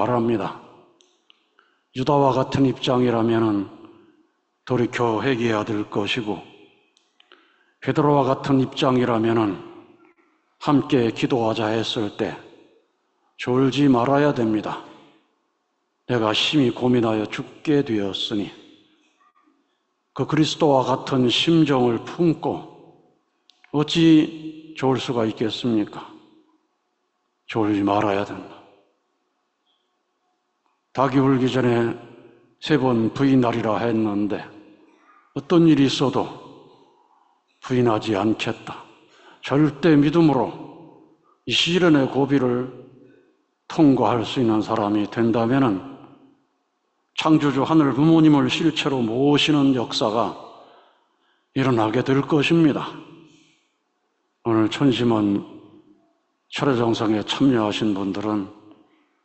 바랍니다. 유다와 같은 입장이라면 돌이켜 회개해야 될 것이고, 베드로와 같은 입장이라면 함께 기도하자 했을 때 졸지 말아야 됩니다. 내가 심히 고민하여 죽게 되었으니, 그 그리스도와 같은 심정을 품고 어찌 좋을 수가 있겠습니까? 졸지 말아야 된다. 닭이 울기 전에 3번 부인하리라 했는데 어떤 일이 있어도 부인하지 않겠다. 절대 믿음으로 이 시련의 고비를 통과할 수 있는 사람이 된다면 창조주 하늘 부모님을 실체로 모시는 역사가 일어나게 될 것입니다. 오늘 천심원 철야정성에 참여하신 분들은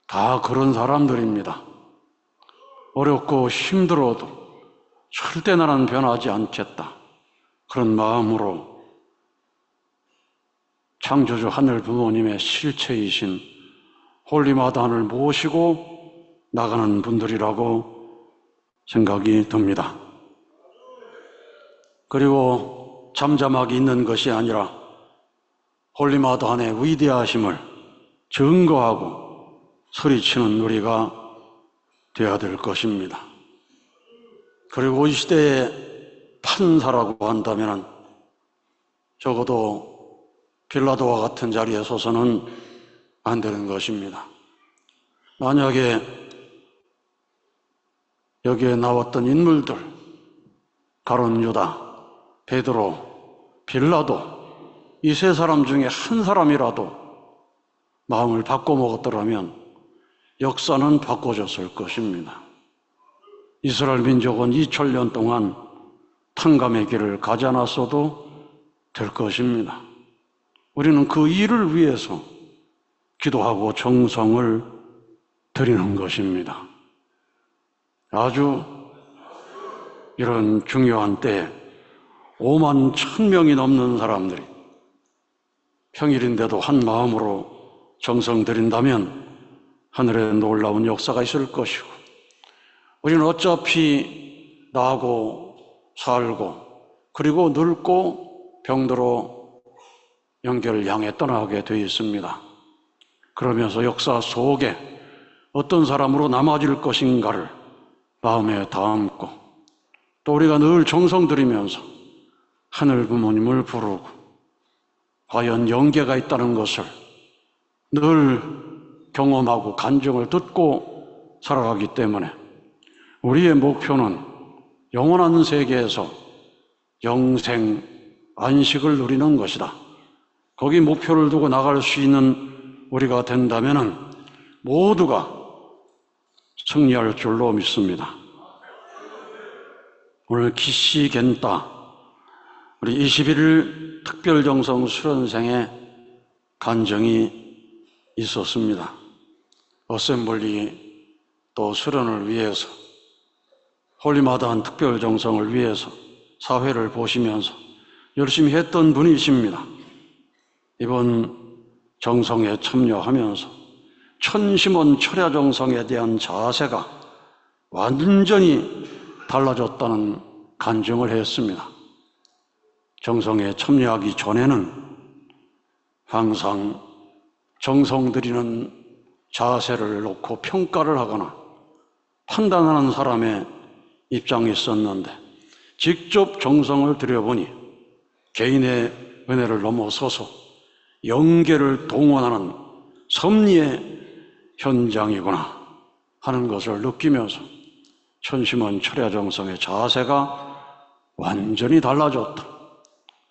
다 그런 사람들입니다. 어렵고 힘들어도 절대 나는 변하지 않겠다. 그런 마음으로 창조주 하늘 부모님의 실체이신 홀리마다한을 모시고 나가는 분들이라고 생각이 듭니다. 그리고 잠잠하게 있는 것이 아니라 홀리마다한의 위대하심을 증거하고 소리치는 우리가 되어야 될 것입니다. 그리고 이 시대의 판사라고 한다면 적어도 빌라도와 같은 자리에 서서는 안 되는 것입니다. 만약에 여기에 나왔던 인물들, 가룟 유다, 베드로, 빌라도, 이 3사람 중에 한 사람이라도 마음을 바꿔먹었더라면 역사는 바꿔졌을 것입니다. 이스라엘 민족은 2000년 동안 탕감의 길을 가지 않았어도 될 것입니다. 우리는 그 일을 위해서 기도하고 정성을 드리는 것입니다. 아주 이런 중요한 때에 5만 1000명이 넘는 사람들이 평일인데도 한 마음으로 정성 드린다면 하늘에 놀라운 역사가 있을 것이고, 우리는 어차피 나고 살고 그리고 늙고 병들어 영계를 향해 떠나게 되어 있습니다. 그러면서 역사 속에 어떤 사람으로 남아질 것인가를 마음에 담고, 또 우리가 늘 정성 들이면서 하늘 부모님을 부르고 과연 영계가 있다는 것을 늘 경험하고 간증을 듣고 살아가기 때문에 우리의 목표는 영원한 세계에서 영생 안식을 누리는 것이다. 거기 목표를 두고 나갈 수 있는 우리가 된다면 모두가 승리할 줄로 믿습니다. 오늘 기시겐따 우리 21일 특별정성 수련생의 간증이 있었습니다. 어셈블리 또 수련을 위해서, 홀리마다한 특별정성을 위해서 사회를 보시면서 열심히 했던 분이십니다. 이번 정성에 참여하면서 천심원 철야정성에 대한 자세가 완전히 달라졌다는 간증을 했습니다. 정성에 참여하기 전에는 항상 정성 들이는 자세를 놓고 평가를 하거나 판단하는 사람의 입장이 있었는데, 직접 정성을 들여보니 개인의 은혜를 넘어서서 영계를 동원하는 섭리의 현장이구나 하는 것을 느끼면서 천심원 철야정성의 자세가 완전히 달라졌다.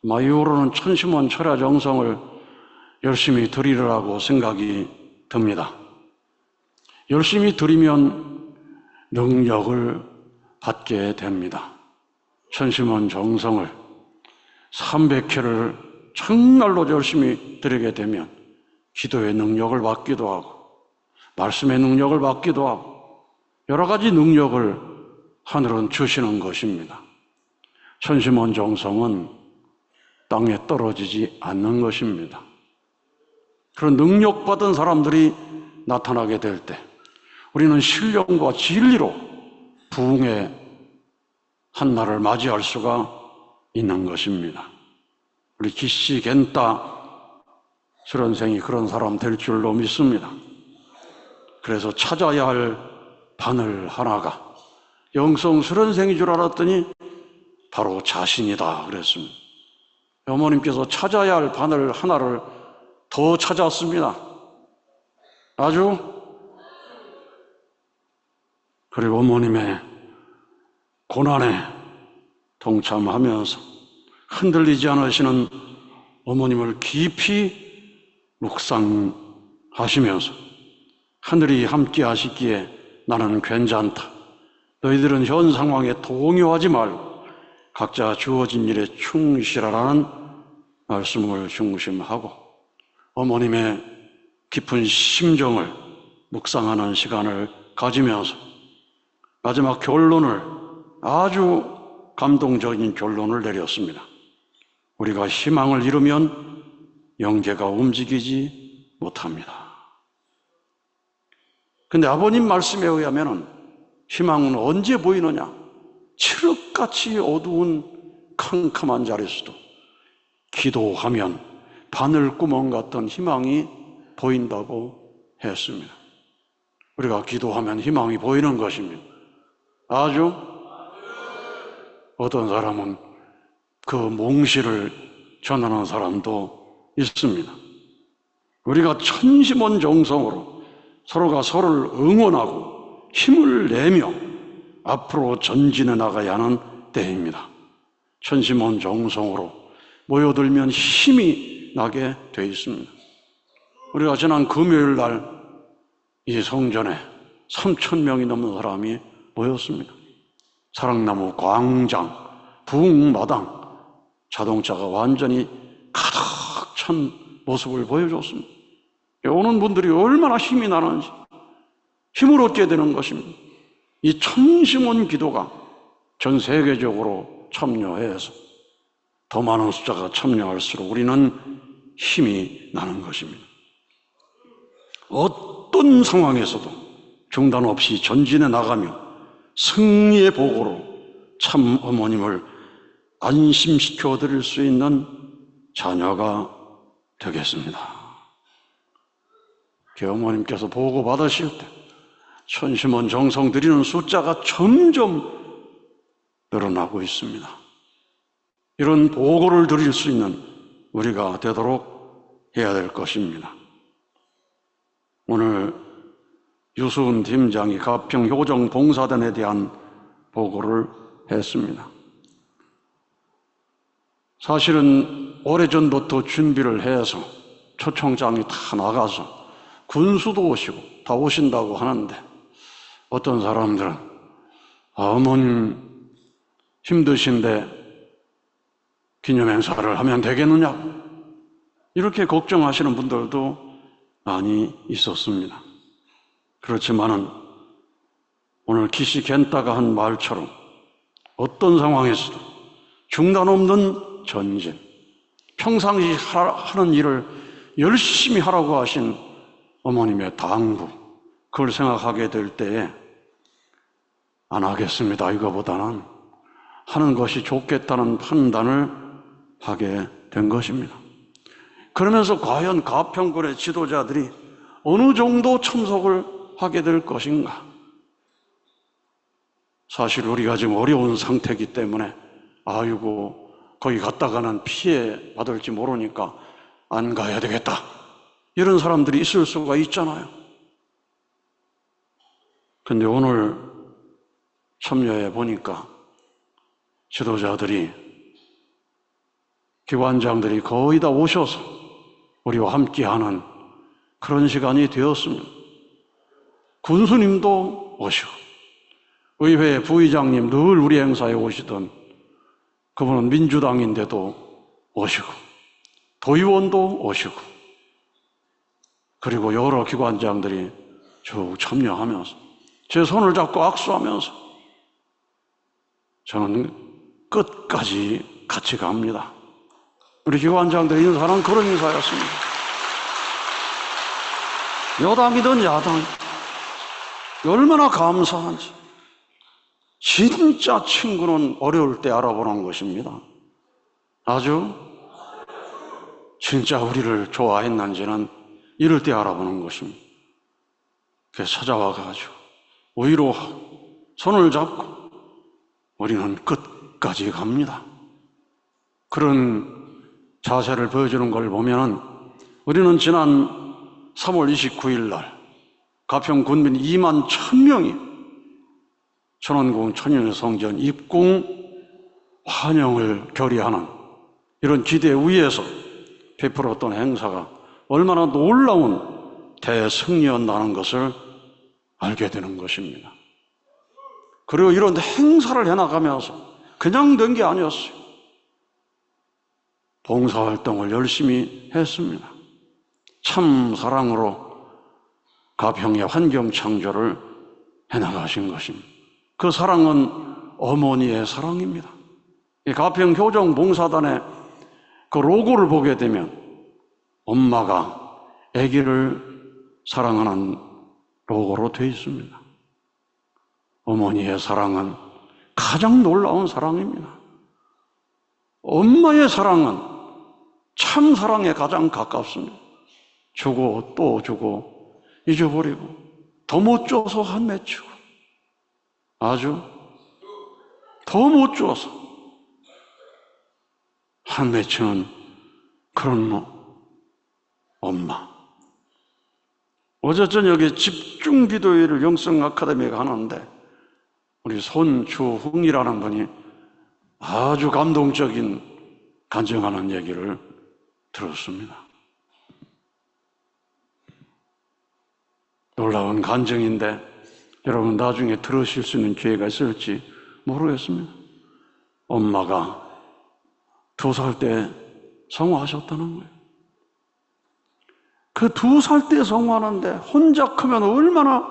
이후로는 천심원 철야정성을 열심히 드리려고 생각이 듭니다. 열심히 드리면 능력을 받게 됩니다. 천심원 정성을 300회를 정말로 열심히 드리게 되면 기도의 능력을 받기도 하고 말씀의 능력을 받기도 하고 여러 가지 능력을 하늘은 주시는 것입니다. 천심원 정성은 땅에 떨어지지 않는 것입니다. 그런 능력받은 사람들이 나타나게 될 때 우리는 신령과 진리로 부흥의 한날을 맞이할 수가 있는 것입니다. 우리 기시 겐타 수련생이 그런 사람 될 줄로 믿습니다. 그래서 찾아야 할 바늘 하나가 영성 수련생인 줄 알았더니 바로 자신이다 그랬습니다. 어머님께서 찾아야 할 바늘 하나를 더 찾았습니다. 아주. 그리고 어머님의 고난에 동참하면서 흔들리지 않으시는 어머님을 깊이 묵상하시면서 하늘이 함께 하시기에 나는 괜찮다. 너희들은 현 상황에 동요하지 말고 각자 주어진 일에 충실하라는 말씀을 중심하고 어머님의 깊은 심정을 묵상하는 시간을 가지면서 마지막 결론을 아주 감동적인 결론을 내렸습니다. 우리가 희망을 잃으면 영계가 움직이지 못합니다. 근데 아버님 말씀에 의하면 희망은 언제 보이느냐? 칠흑같이 어두운 캄캄한 자리에서도 기도하면 바늘구멍 같은 희망이 보인다고 했습니다. 우리가 기도하면 희망이 보이는 것입니다. 아주. 어떤 사람은 그 몽실을 전하는 사람도 있습니다. 우리가 천심원정성으로 서로가 서로를 응원하고 힘을 내며 앞으로 전진해 나가야 하는 때입니다. 천심원정성으로 모여들면 힘이 나게 돼 있습니다. 우리가 지난 금요일 날 이 성전에 3,000명이 넘는 사람이 모였습니다. 사랑나무 광장, 부흥마당, 자동차가 완전히 가득 찬 모습을 보여줬습니다. 오는 분들이 얼마나 힘이 나는지 힘을 얻게 되는 것입니다. 이 천심원 기도가 전 세계적으로 참여해서 더 많은 숫자가 참여할수록 우리는 힘이 나는 것입니다. 어떤 상황에서도 중단 없이 전진해 나가며 승리의 복으로 참 어머님을 안심시켜 드릴 수 있는 자녀가 되겠습니다. 어머님께서 보고 받으실 때 천심원 정성 드리는 숫자가 점점 늘어나고 있습니다. 이런 보고를 드릴 수 있는 우리가 되도록 해야 될 것입니다. 오늘 유수은 팀장이 가평 효정 봉사단에 대한 보고를 했습니다. 사실은 오래전부터 준비를 해서 초청장이 다 나가서 군수도 오시고 다 오신다고 하는데 어떤 사람들은 어머님 힘드신데 기념행사를 하면 되겠느냐 이렇게 걱정하시는 분들도 많이 있었습니다. 그렇지만은 오늘 기시 겐타가 한 말처럼 어떤 상황에서도 중단 없는 전진, 평상시 하는 일을 열심히 하라고 하신 어머님의 당부, 그걸 생각하게 될 때에 안 하겠습니다. 이거보다는 하는 것이 좋겠다는 판단을 하게 된 것입니다. 그러면서 과연 가평군의 지도자들이 어느 정도 참석을 하게 될 것인가? 사실 우리가 지금 어려운 상태이기 때문에 아이고 거기 갔다가는 피해 받을지 모르니까 안 가야 되겠다 이런 사람들이 있을 수가 있잖아요. 근데 오늘 참여해 보니까 지도자들이 기관장들이 거의 다 오셔서 우리와 함께하는 그런 시간이 되었습니다. 군수님도 오시고 의회 부의장님 늘 우리 행사에 오시던 그분은 민주당인데도 오시고 도의원도 오시고 그리고 여러 기관장들이 쭉 참여하면서 제 손을 잡고 악수하면서 저는 끝까지 같이 갑니다. 우리 기관장들이 인사하는 그런 인사였습니다. 여당이든 야당, 얼마나 감사한지. 진짜 친구는 어려울 때 알아보는 것입니다. 아주 진짜 우리를 좋아했는지는 이럴 때 알아보는 것입니다. 그래서 찾아와가지고 위로 손을 잡고 우리는 끝까지 갑니다. 그런 자세를 보여주는 걸 보면 우리는 지난 3월 29일 날 가평 군민 2만 1000명이 천원궁 천인성전 입궁 환영을 결의하는 이런 기대 위에서 베풀었던 행사가 얼마나 놀라운 대승리였다는 것을 알게 되는 것입니다. 그리고 이런 행사를 해나가면서 그냥 된 게 아니었어요. 봉사활동을 열심히 했습니다. 참 사랑으로 가평의 환경창조를 해나가신 것입니다. 그 사랑은 어머니의 사랑입니다. 이 가평 효정 봉사단의 그 로고를 보게 되면 엄마가 아기를 사랑하는 로고로 되어 있습니다. 어머니의 사랑은 가장 놀라운 사랑입니다. 엄마의 사랑은 참 사랑에 가장 가깝습니다. 주고 또 주고 잊어버리고 더 못 줘서 한 맺히고 아주 더 못 줘서 한 맺히는 그런 엄마. 어제 저녁에 집중기도회를 영성 아카데미가 하는데 우리 손주흥이라는 분이 아주 감동적인 간증하는 얘기를 들었습니다. 놀라운 간증인데 여러분 나중에 들으실 수 있는 기회가 있을지 모르겠습니다. 엄마가 2살 때 성화하셨다는 거예요. 그 2살 때 성화하는데 혼자 크면 얼마나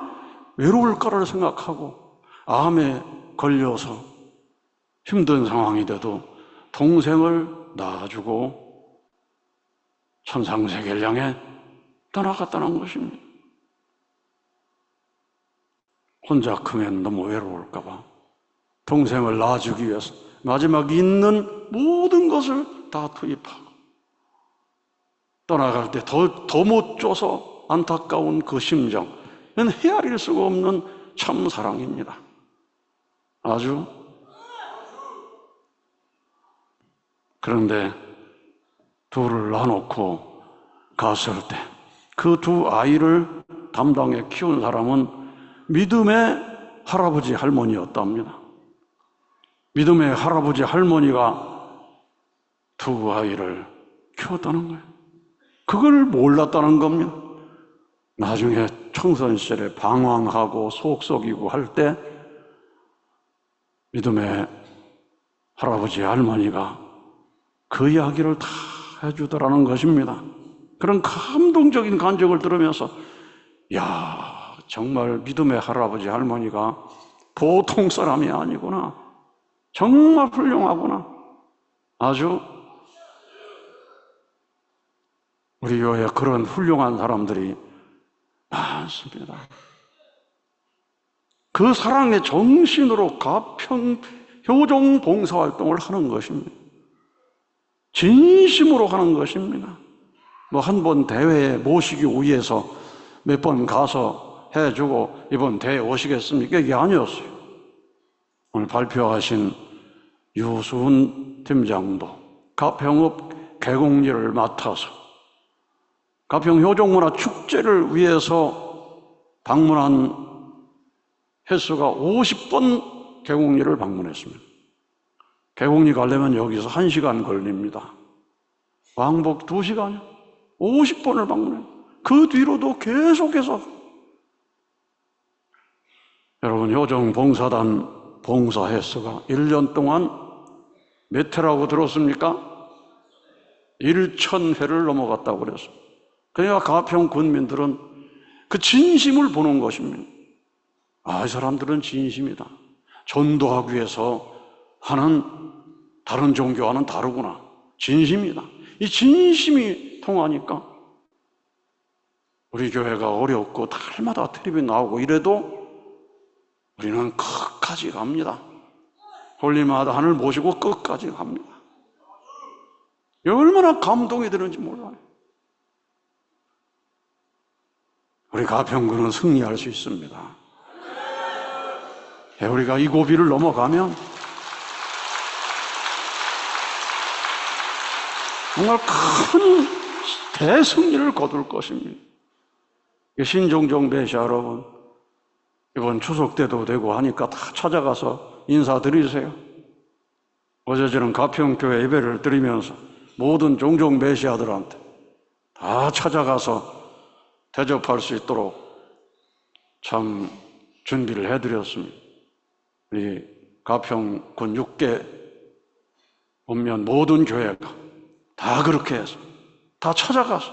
외로울까를 생각하고 암에 걸려서 힘든 상황이 돼도 동생을 낳아주고 천상세계를 향해 떠나갔다는 것입니다. 혼자 크면 너무 외로울까 봐 동생을 낳아주기 위해서 마지막 있는 모든 것을 다 투입하고 떠나갈 때 더 못 줘서 안타까운 그 심정, 이건 헤아릴 수가 없는 참 사랑입니다. 아주. 그런데 둘을 놔놓고 갔을 때 그 2 아이를 담당해 키운 사람은 믿음의 할아버지 할머니였답니다. 믿음의 할아버지 할머니가 2 아이를 키웠다는 거예요. 그걸 몰랐다는 겁니다. 나중에 청선 시절에 방황하고 속 썩이고 할 때 믿음의 할아버지 할머니가 그 이야기를 다 해주더라는 것입니다. 그런 감동적인 간증을 들으면서 야, 정말 믿음의 할아버지 할머니가 보통 사람이 아니구나. 정말 훌륭하구나. 아주 우리 교회에 그런 훌륭한 사람들이 많습니다. 그 사랑의 정신으로 가평 효종 봉사활동을 하는 것입니다. 진심으로 하는 것입니다. 뭐 한 번 대회에 모시기 위해서 몇 번 가서 해주고 이번 대회 오시겠습니까? 이게 아니었어요. 오늘 발표하신 유수훈 팀장도 가평읍 개공일을 맡아서 가평 효종문화 축제를 위해서 방문한 횟수가 50번 개공리를 방문했습니다. 개공리 가려면 여기서 1시간 걸립니다. 왕복 2시간이요. 50번을 방문해요. 그 뒤로도 계속해서. 여러분, 효정 봉사단 봉사 횟수가 1년 동안 몇 회라고 들었습니까? 1000회를 넘어갔다고 그랬어요. 그러니까 가평 군민들은 그 진심을 보는 것입니다. 아, 이 사람들은 진심이다. 전도하기 위해서 하는 다른 종교와는 다르구나. 진심이다. 이 진심이 통하니까 우리 교회가 어렵고 달마다 텔레비 나오고 이래도 우리는 끝까지 갑니다. 홀리마다한을 모시고 끝까지 갑니다. 얼마나 감동이 드는지 몰라요. 우리 가평군은 승리할 수 있습니다. 우리가 이 고비를 넘어가면 정말 큰 대승리를 거둘 것입니다. 신종종 메시아 여러분, 이번 추석 때도 되고 하니까 다 찾아가서 인사드리세요. 어제 저는 가평교회 예배를 드리면서 모든 종종 메시아들한테 다 찾아가서 대접할 수 있도록 참 준비를 해드렸습니다. 우리 가평군 6개 보면 모든 교회가 다 그렇게 해서 다 찾아가서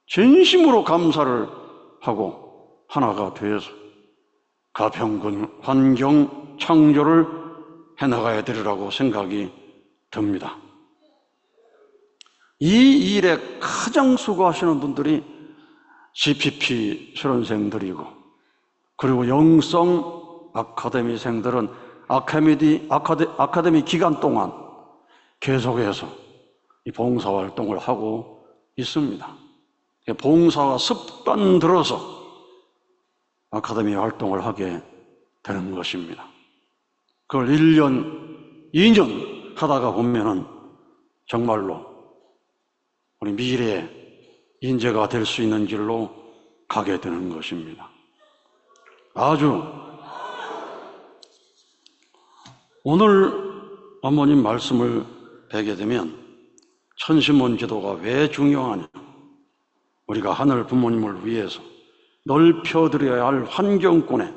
진심으로 감사를 하고 하나가 되어서 가평군 환경 창조를 해나가야 되리라고 생각이 듭니다. 이 일에 가장 수고하시는 분들이 GPP 수련생들이고, 그리고 영성 아카데미생들은 아카데미 기간 동안 계속해서 이 봉사활동을 하고 있습니다. 봉사가 습관 들어서 아카데미 활동을 하게 되는 것입니다. 그걸 1년, 2년 하다가 보면은 정말로 우리 미래의 인재가 될 수 있는 길로 가게 되는 것입니다. 아주 오늘 어머님 말씀을 뵈게 되면 천심원 기도가 왜 중요하냐? 우리가 하늘 부모님을 위해서 넓혀드려야 할 환경권에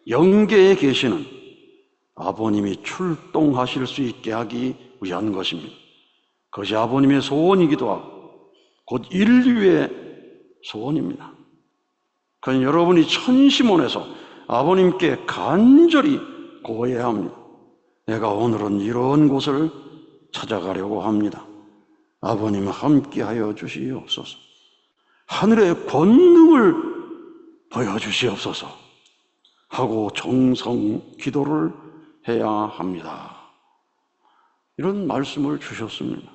영계에 계시는 아버님이 출동하실 수 있게 하기 위한 것입니다. 그것이 아버님의 소원이기도 하고 곧 인류의 소원입니다. 그건 여러분이 천심원에서 아버님께 간절히 고해야 합니다. 내가 오늘은 이런 곳을 찾아가려고 합니다. 아버님 함께하여 주시옵소서. 하늘의 권능을 보여주시옵소서 하고 정성 기도를 해야 합니다. 이런 말씀을 주셨습니다.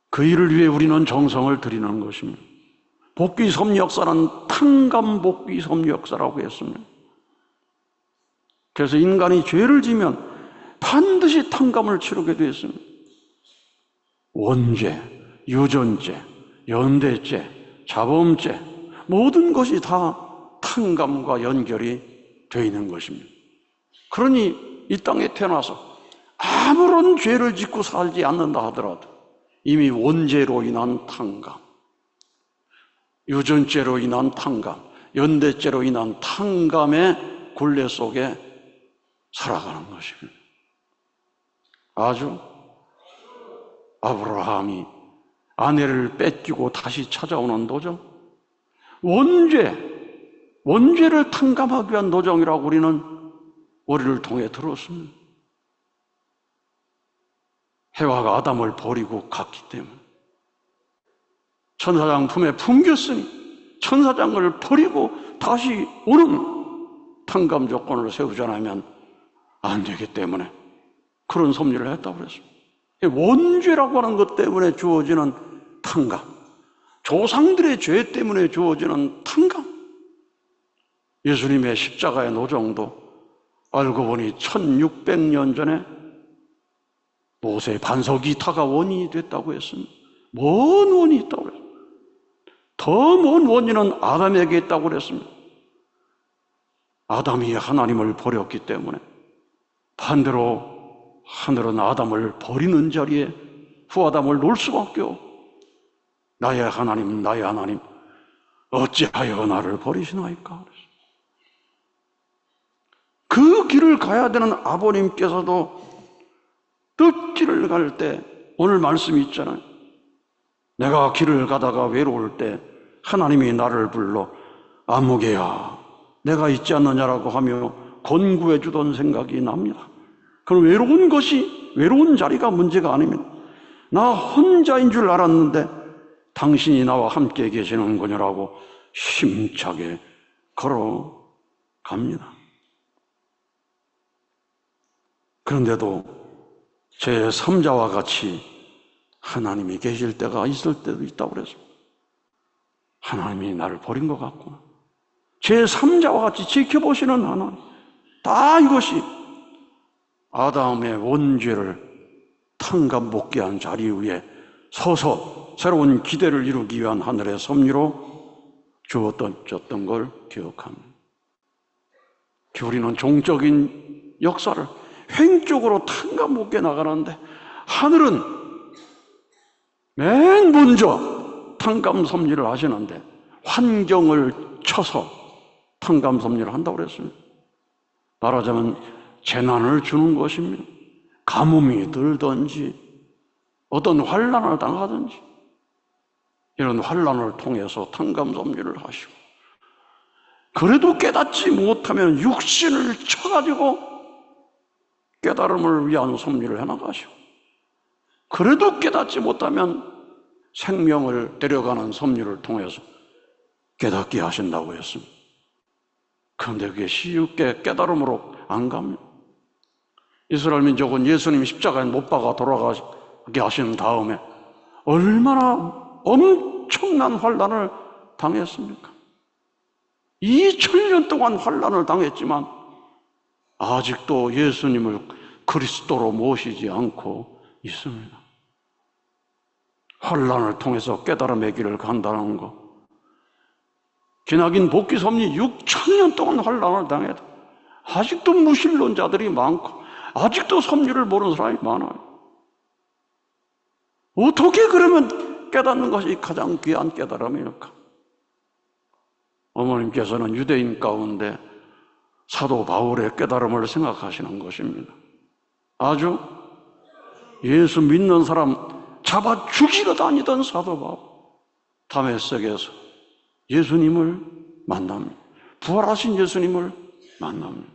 그 일을 위해 우리는 정성을 들이는 것입니다. 복귀 섭리역사는 탕감 복귀 섭리역사라고 했습니다. 그래서 인간이 죄를 지면 반드시 탕감을 치르게 되어 있습니다. 원죄, 유전죄, 연대죄, 자범죄, 모든 것이 다 탕감과 연결이 되어 있는 것입니다. 그러니 이 땅에 태어나서 아무런 죄를 짓고 살지 않는다 하더라도 이미 원죄로 인한 탕감, 유전죄로 인한 탕감, 연대죄로 인한 탕감의 굴레 속에 살아가는 것입니다. 아주 아브라함이 아내를 뺏기고 다시 찾아오는 도정, 원죄를 탕감하기 위한 도정이라고 우리는 우리를 통해 들었습니다. 해와가 아담을 버리고 갔기 때문에 천사장 품에 품겼으니 천사장을 버리고 다시 오는 탕감 조건을 세우지 않으면 안 되기 때문에 그런 섭리를 했다고 그랬습니다. 원죄라고 하는 것 때문에 주어지는 탕감, 조상들의 죄 때문에 주어지는 탕감, 예수님의 십자가의 노정도 알고 보니 1600년 전에 모세의 반석 이타가 원인이 됐다고 했습니다. 먼 원인이 있다고 그랬습니다. 더 먼 원인은 아담에게 있다고 그랬습니다. 아담이 하나님을 버렸기 때문에 반대로 하늘은 아담을 버리는 자리에 후아담을 놓을 수밖에 없고, 나의 하나님 어찌하여 나를 버리시나이까? 그 길을 가야 되는 아버님께서도 뜻길을 갈 때 오늘 말씀이 있잖아요. 내가 길을 가다가 외로울 때 하나님이 나를 불러 아무개야 내가 있지 않느냐라고 하며 권고해 주던 생각이 납니다. 그럼 외로운 자리가 문제가 아닙니다. 나 혼자인 줄 알았는데 당신이 나와 함께 계시는군요라고 힘차게 걸어갑니다. 그런데도 제 3자와 같이 하나님이 계실 때가 있을 때도 있다고 그랬습니다. 하나님이 나를 버린 것 같구나. 제 3자와 같이 지켜보시는 하나님. 다 이것이 아담의 원죄를 탕감 복귀한 자리 위에 서서 새로운 기대를 이루기 위한 하늘의 섭리로 주어졌던 걸 기억합니다. 우리는 종적인 역사를 횡적으로 탕감 복귀해 나가는데 하늘은 맨 먼저 탕감 섭리를 하시는데 환경을 쳐서 탕감 섭리를 한다고 그랬습니다. 말하자면 재난을 주는 것입니다. 가뭄이 들든지 어떤 환난을 당하든지 이런 환난을 통해서 탕감 섭리를 하시고, 그래도 깨닫지 못하면 육신을 쳐가지고 깨달음을 위한 섭리를 해나가시고, 그래도 깨닫지 못하면 생명을 데려가는 섭리를 통해서 깨닫게 하신다고 했습니다. 그런데 그게 쉽게 깨달음으로 안 갑니다. 이스라엘 민족은 예수님이 십자가에 못 박아 돌아가게 하신 다음에 얼마나 엄청난 환난을 당했습니까? 2000년 동안 환난을 당했지만 아직도 예수님을 그리스도로 모시지 않고 있습니다. 환난을 통해서 깨달음의 길을 간다는 것, 기나긴 복귀 섭리 6000년 동안 환난을 당해도 아직도 무신론자들이 많고 아직도 섭리를 모르는 사람이 많아요. 어떻게 그러면 깨닫는 것이 가장 귀한 깨달음일까? 어머님께서는 유대인 가운데 사도 바울의 깨달음을 생각하시는 것입니다. 아주 예수 믿는 사람 잡아 죽이러 다니던 사도 바울, 다메섹에서 예수님을 만납니다. 부활하신 예수님을 만납니다.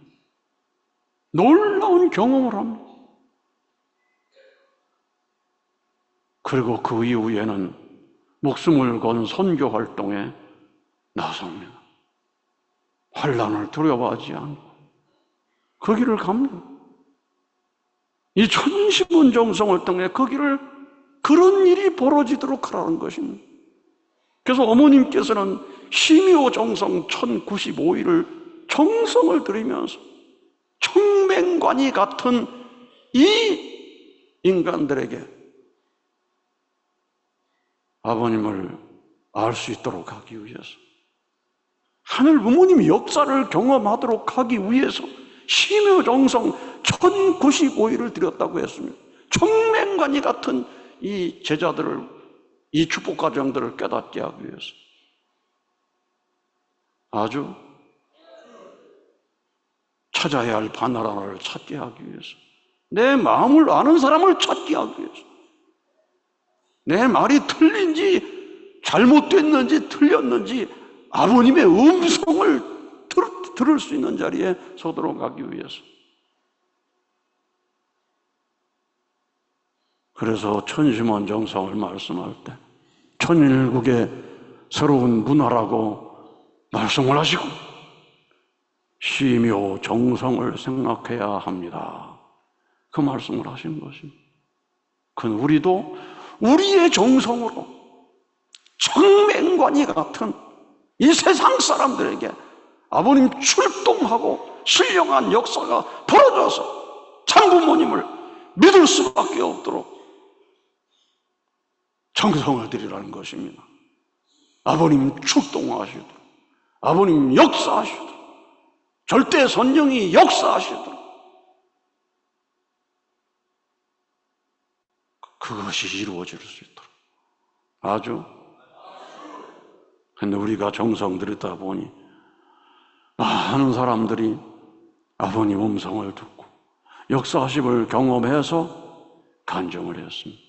놀라운 경험을 합니다. 그리고 그 이후에는 목숨을 건 선교 활동에 나섭니다. 환난을 두려워하지 않고 그 길을 갑니다. 이 천시문정성을 통해 그 길을, 그런 일이 벌어지도록 하라는 것입니다. 그래서 어머님께서는 심요정성 1095일을 정성을 들이면서 청맹관이 같은 이 인간들에게 아버님을 알 수 있도록 하기 위해서, 하늘 부모님이 역사를 경험하도록 하기 위해서 심요정성 1095일을 드렸다고 했습니다. 청맹관이 같은 이 제자들을, 이 축복과정들을 깨닫게 하기 위해서, 아주 찾아야 할 바나나를 찾게 하기 위해서, 내 마음을 아는 사람을 찾게 하기 위해서, 내 말이 틀린지 잘못됐는지 틀렸는지 아버님의 음성을 들을 수 있는 자리에 서도록 하기 위해서. 그래서 천심원정성을 말씀할 때 천일국의 새로운 문화라고 말씀을 하시고 심요정성을 생각해야 합니다. 그 말씀을 하신 것입니다. 그건 우리도 우리의 정성으로 청맹관이 같은 이 세상 사람들에게 아버님 출동하고 신령한 역사가 벌어져서 참부모님을 믿을 수밖에 없도록 정성을 드리라는 것입니다. 아버님 출동하시도록, 아버님 역사하시도록, 절대 선령이 역사하시도록, 그것이 이루어질 수 있도록. 아주. 근데 우리가 정성 들이다 보니 많은 사람들이 아버님 음성을 듣고 역사하심을 경험해서 간증을 했습니다.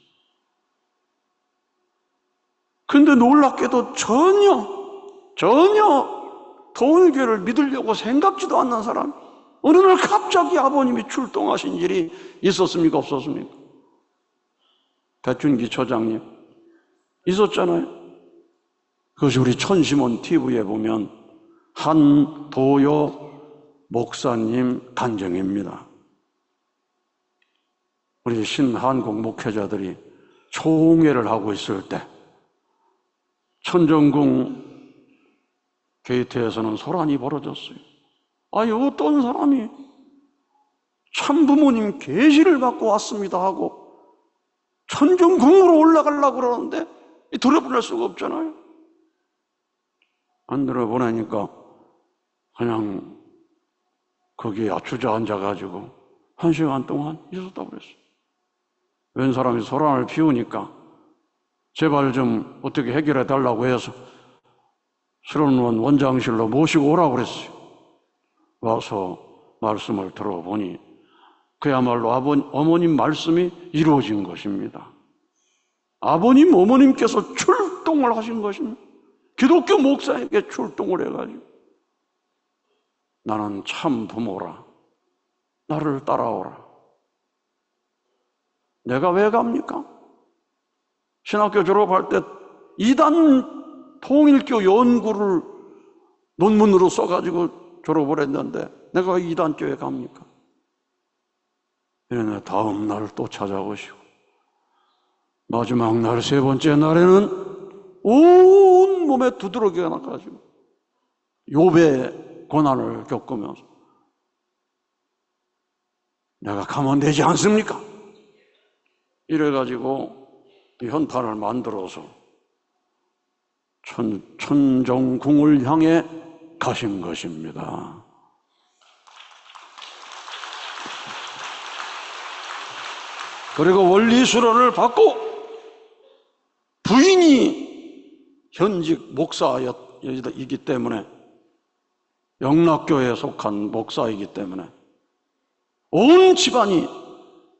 근데 놀랍게도 전혀 통일교를 믿으려고 생각지도 않는 사람, 어느 날 갑자기 아버님이 출동하신 일이 있었습니까? 없었습니까? 배춘기 처장님 있었잖아요. 그것이 우리 천심원 TV에 보면 한도요 목사님 간증입니다. 우리 신한국 목회자들이 총회를 하고 있을 때 천정궁 게이트에서는 소란이 벌어졌어요. 아니, 어떤 사람이 참부모님 계시를 받고 왔습니다 하고 천정궁으로 올라가려고 그러는데 들어보낼 수가 없잖아요. 안 들어보내니까 그냥 거기에 주저앉아가지고 1시간 동안 있었다고 그랬어요. 웬 사람이 소란을 피우니까 제발 좀 어떻게 해결해 달라고 해서 수련원 원장실로 모시고 오라고 그랬어요. 와서 말씀을 들어보니 그야말로 어머님 말씀이 이루어진 것입니다. 아버님, 어머님께서 출동을 하신 것입니다. 기독교 목사에게 출동을 해가지고 나는 참 부모라. 나를 따라오라. 내가 왜 갑니까? 신학교 졸업할 때 이단 통일교 연구를 논문으로 써가지고 졸업을 했는데 내가 이단교에 갑니까? 이러나 다음 날 또 찾아오시고 마지막 날 세 번째 날에는 온 몸에 두드러기가 나가지고 욥의 고난을 겪으면서 내가 가면 되지 않습니까? 이래가지고 이 현판을 만들어서 천정궁을 향해 가신 것입니다. 그리고 원리수련을 받고 부인이 현직 목사이기 때문에 영락교에 속한 목사이기 때문에 온 집안이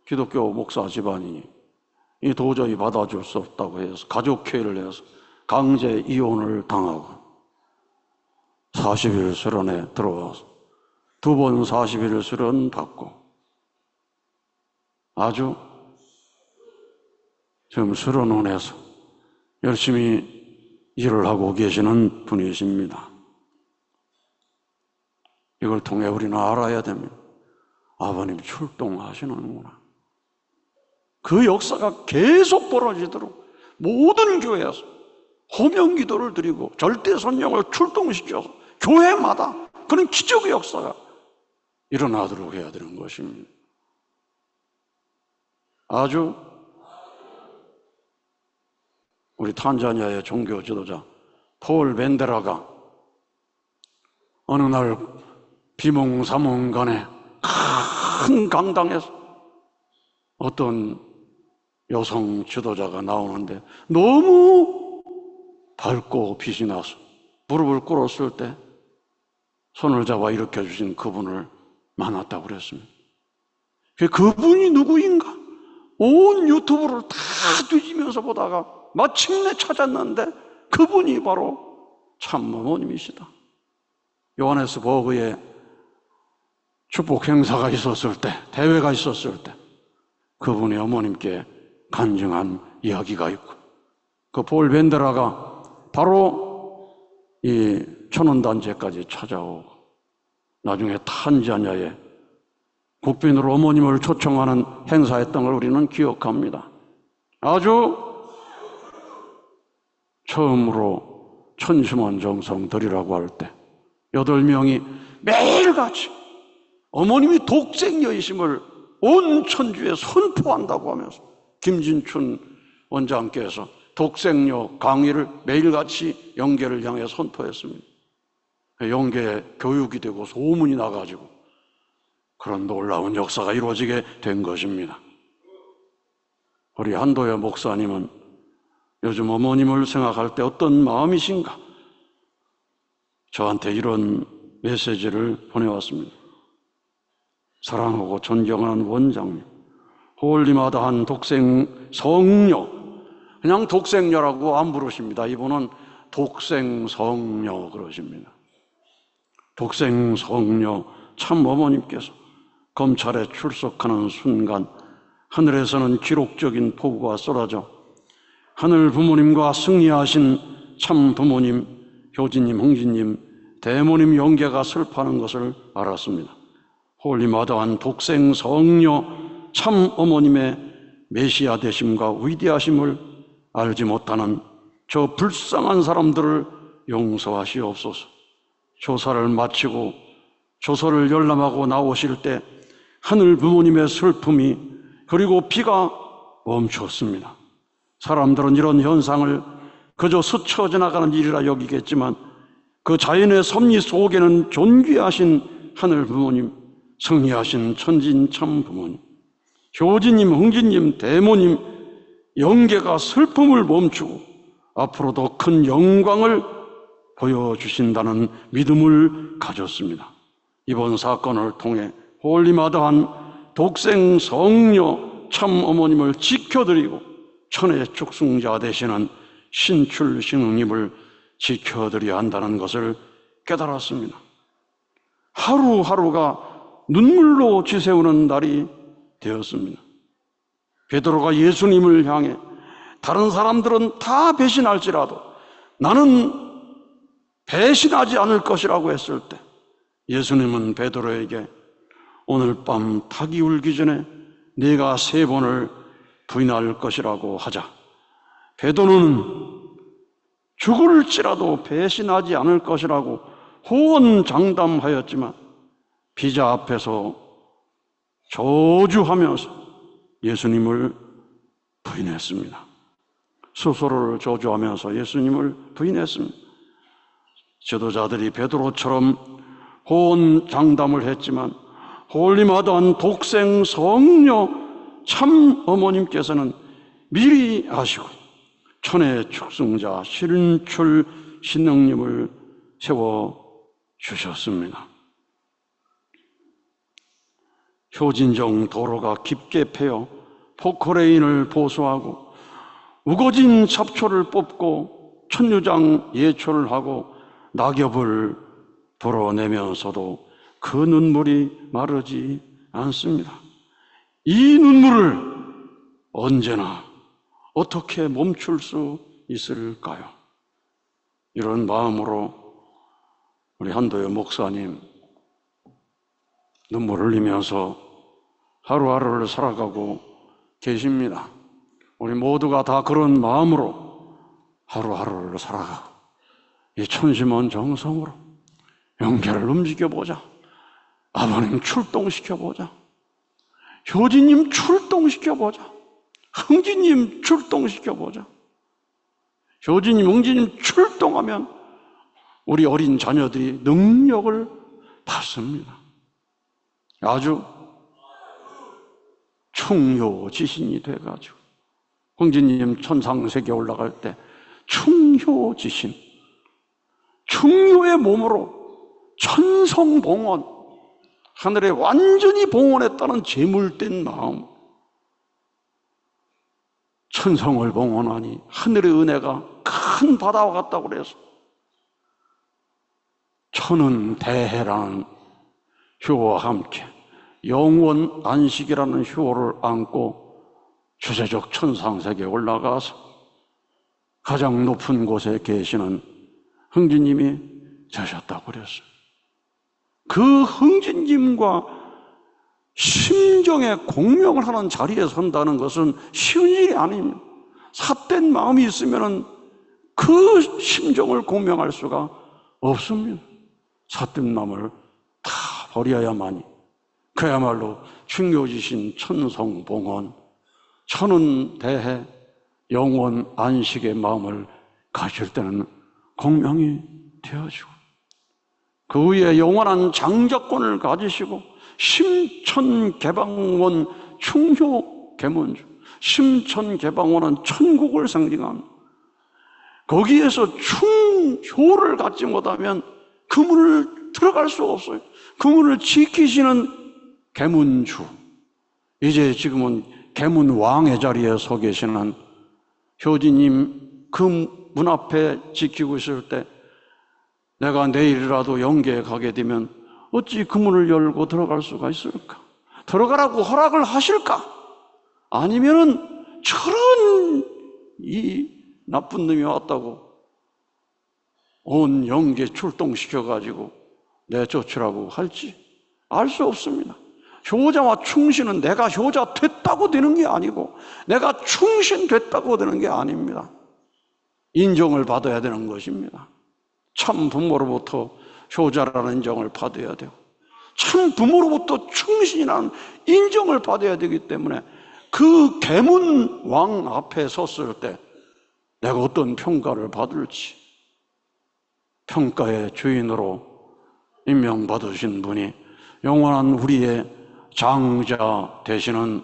기독교 목사 집안이 이 도저히 받아줄 수 없다고 해서 가족회의를 해서 강제 이혼을 당하고 40일 수련에 들어와서 2번 40일 수련 받고 아주 지금 수련원에서 열심히 일을 하고 계시는 분이십니다. 이걸 통해 우리는 알아야 됩니다. 아버님 출동하시는구나. 그 역사가 계속 벌어지도록 모든 교회에서 호명기도를 드리고 절대선령을 출동시켜서 교회마다 그런 기적의 역사가 일어나도록 해야 되는 것입니다. 아주 우리 탄자니아의 종교 지도자 폴 벤데라가 어느 날 비몽사몽간에 큰 강당에서 어떤 여성 지도자가 나오는데 너무 밝고 빛이 나서 무릎을 꿇었을 때 손을 잡아 일으켜 주신 그분을 만났다고 그랬습니다. 그분이 누구인가? 온 유튜브를 다 뒤지면서 보다가 마침내 찾았는데 그분이 바로 참 어머님이시다. 요하네스 버그에 축복 행사가 있었을 때, 대회가 있었을 때 그분이 어머님께 간증한 이야기가 있고 그 폴 벤데라가 바로 이 천원단체까지 찾아오고 나중에 탄자니아에 국빈으로 어머님을 초청하는 행사했던 걸 우리는 기억합니다. 아주 처음으로 천심원 정성 드리라고 할 때 8명이 매일같이 어머님이 독생녀이심을 온 천주에 선포한다고 하면서 김진춘 원장께서 독생녀 강의를 매일같이 영계를 향해 선포했습니다. 영계 교육이 되고 소문이 나가지고 그런 놀라운 역사가 이루어지게 된 것입니다. 우리 한도여 목사님은 요즘 어머님을 생각할 때 어떤 마음이신가? 저한테 이런 메시지를 보내왔습니다. 사랑하고 존경하는 원장님, 홀리마다한 독생 성녀, 그냥 독생녀라고 안 부르십니다. 이분은 독생 성녀 그러십니다. 독생 성녀 참 어머님께서 검찰에 출석하는 순간 하늘에서는 기록적인 폭우가 쏟아져 하늘 부모님과 승리하신 참 부모님 효진님, 홍진님 대모님 영계가 슬퍼하는 것을 알았습니다. 홀리마다한 독생 성녀 참 어머님의 메시아 되심과 위대하심을 알지 못하는 저 불쌍한 사람들을 용서하시옵소서. 조사를 마치고 조서를 열람하고 나오실 때 하늘 부모님의 슬픔이 그리고 비가 멈췄습니다. 사람들은 이런 현상을 그저 스쳐 지나가는 일이라 여기겠지만 그 자연의 섭리 속에는 존귀하신 하늘 부모님, 승리하신 천진 참 부모님, 효진님, 흥진님, 대모님 영계가 슬픔을 멈추고 앞으로도 큰 영광을 보여주신다는 믿음을 가졌습니다. 이번 사건을 통해 홀리마다한 독생 성녀 참 어머님을 지켜드리고 천의 축승자 되시는 신출 신흥님을 지켜드려야 한다는 것을 깨달았습니다. 하루하루가 눈물로 지새우는 날이 되었습니다. 베드로가 예수님을 향해 다른 사람들은 다 배신할지라도 나는 배신하지 않을 것이라고 했을 때 예수님은 베드로에게 오늘 밤 닭이 울기 전에 네가 3번을 부인할 것이라고 하자 베드로는 죽을지라도 배신하지 않을 것이라고 호언장담하였지만 비자 앞에서 저주하면서 예수님을 부인했습니다. 스스로를 저주하면서 예수님을 부인했습니다. 지도자들이 베드로처럼 호언장담을 했지만 홀리마다한 독생 성녀 참 어머님께서는 미리 아시고 천의 축승자 신출 신흥님을 세워주셨습니다. 효진정 도로가 깊게 패여 포크레인을 보수하고 우거진 잡초를 뽑고 천류장 예초를 하고 낙엽을 불어내면서도 그 눈물이 마르지 않습니다. 이 눈물을 언제나 어떻게 멈출 수 있을까요? 이런 마음으로 우리 한도요 목사님 눈물 흘리면서 하루하루를 살아가고 계십니다. 우리 모두가 다 그런 마음으로 하루하루를 살아가고 이 천심원 정성으로 영계를 움직여보자. 아버님 출동시켜보자. 효진님 출동시켜보자. 흥진님 출동시켜보자. 효진님, 흥진님 출동하면 우리 어린 자녀들이 능력을 받습니다. 아주 충효지신이 돼가지고 흥진님 천상세계 올라갈 때 충효지신, 충효의 몸으로 천성봉헌, 하늘에 완전히 봉헌했다는 재물된 마음, 천성을 봉헌하니 하늘의 은혜가 큰 바다와 같다고 그래서 천은 대해라는 효와 함께 영원 안식이라는 효를 안고 주제적 천상세계에 올라가서 가장 높은 곳에 계시는 흥진님이 되셨다고 그랬어요. 그 흥진님과 심정의 공명을 하는 자리에 선다는 것은 쉬운 일이 아닙니다. 삿된 마음이 있으면 그 심정을 공명할 수가 없습니다. 삿된 마음을 다 버려야만이 그야말로 충효지신 천성봉헌, 천은 대해 영원 안식의 마음을 가질 때는 공명이 되어지고 그 위에 영원한 장자권을 가지시고 심천개방원 충효계문주, 심천개방원은 천국을 상징합니다. 거기에서 충효를 갖지 못하면 그 문을 들어갈 수 없어요. 그 문을 지키시는 계문주, 이제 지금은 계문왕의 자리에 서 계시는 효진님 그 문 앞에 지키고 있을 때 내가 내일이라도 영계에 가게 되면 어찌 그 문을 열고 들어갈 수가 있을까? 들어가라고 허락을 하실까? 아니면은 저런 이 나쁜 놈이 왔다고 온 영계 출동시켜가지고 내쫓으라고 할지 알 수 없습니다. 효자와 충신은 내가 효자 됐다고 되는 게 아니고 내가 충신됐다고 되는 게 아닙니다. 인정을 받아야 되는 것입니다. 참 부모로부터 효자라는 인정을 받아야 되고 참 부모로부터 충신이라는 인정을 받아야 되기 때문에 그 계문 왕 앞에 섰을 때 내가 어떤 평가를 받을지, 평가의 주인으로 임명받으신 분이 영원한 우리의 장자 되시는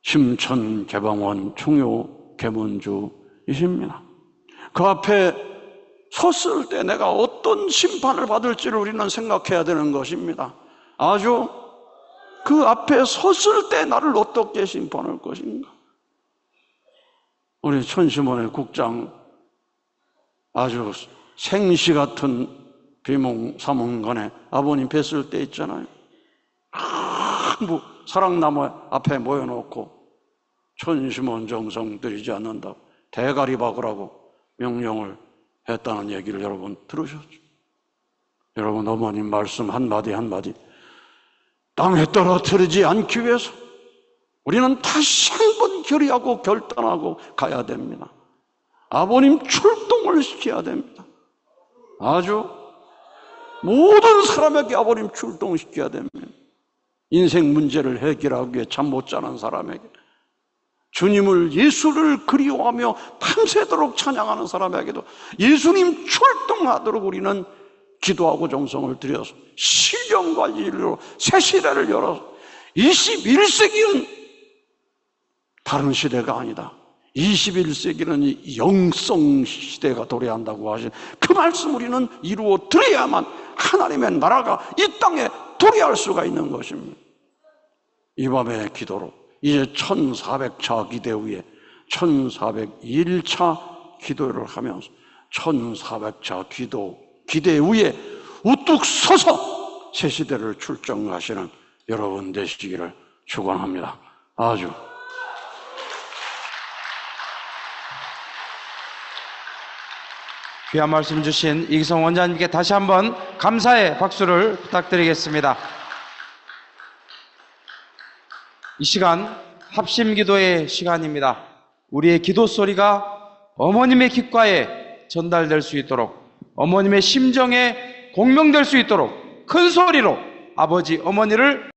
심천개방원 충효 계문주이십니다. 그 앞에 섰을 때 내가 어떤 심판을 받을지를 우리는 생각해야 되는 것입니다. 아주 그 앞에 섰을 때 나를 어떻게 심판할 것인가. 우리 천시몬의 국장 아주 생시 같은 비몽사몽간에 아버님 뵀을 때 있잖아요. 사랑나무 앞에 모여놓고 천시몬 정성 들이지 않는다 대가리 박으라고 명령을 했다는 얘기를 여러분 들으셨죠? 여러분 어머님 말씀 한마디 한마디 땅에 떨어뜨리지 않기 위해서 우리는 다시 한번 결의하고 결단하고 가야 됩니다. 아버님 출동을 시켜야 됩니다. 아주 모든 사람에게 아버님 출동시켜야 됩니다. 인생 문제를 해결하기 위해 잠 못 자는 사람에게, 주님을 예수를 그리워하며 밤새도록 찬양하는 사람에게도 예수님 출동하도록 우리는 기도하고 정성을 들여서 신령과 진리로 새 시대를 열어서 21세기는 다른 시대가 아니다. 21세기는 영성 시대가 도래한다고 하신 그 말씀 우리는 이루어 드려야만 하나님의 나라가 이 땅에 도래할 수가 있는 것입니다. 이 밤의 기도로 이제 1400차 기대 후에 1401차 기도를 하면서 1400차 기대 후에 우뚝 서서 새 시대를 출정하시는 여러분 되시기를 축원합니다. 아주 귀한 말씀 주신 이기성 원장님께 다시 한번 감사의 박수를 부탁드리겠습니다. 이 시간 합심기도의 시간입니다. 우리의 기도 소리가 어머님의 귓가에 전달될 수 있도록, 어머님의 심정에 공명될 수 있도록 큰 소리로 아버지 어머니를